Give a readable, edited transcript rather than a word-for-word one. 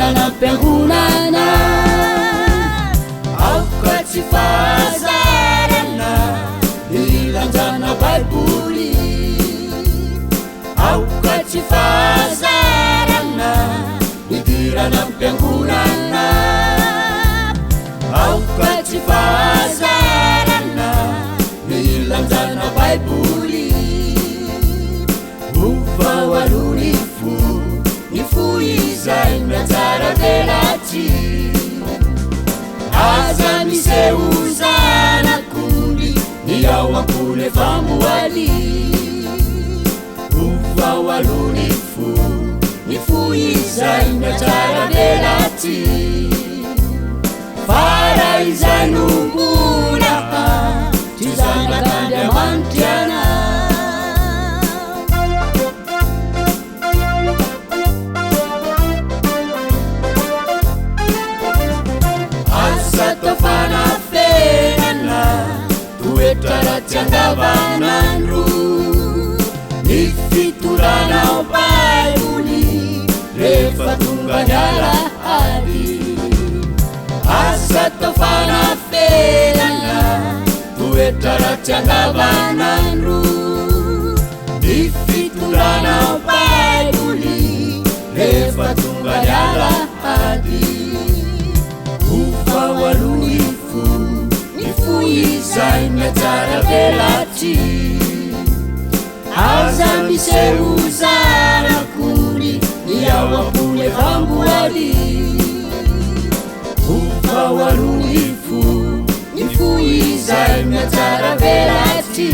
idirana am-piangonana aoka tsy fahazarana ilanjana baiboly aoka tsy fahazarana idirana am-piangonana aoka tsy fahazarana ilanjana baiboly ufawaruni ifu izay mianjara velaty aza miseuzanakuli niao ampole famboaly ufawaruni ifu izay mianjara velaty fara izay numbunaka tizanakandriamanitiana fanafenana toetraraty andavanandro ny fitoranao baiboly rehefa tonga ny alahady asa tao fanafenana toetraraty andavanandro ny fitoranao baiboly rehefa tonga ny alahady ufawaruni ifu izay mianjara velaty aza miseuzanakuli niao ampole famboaly ufawaruni ifu izay mianjara velaty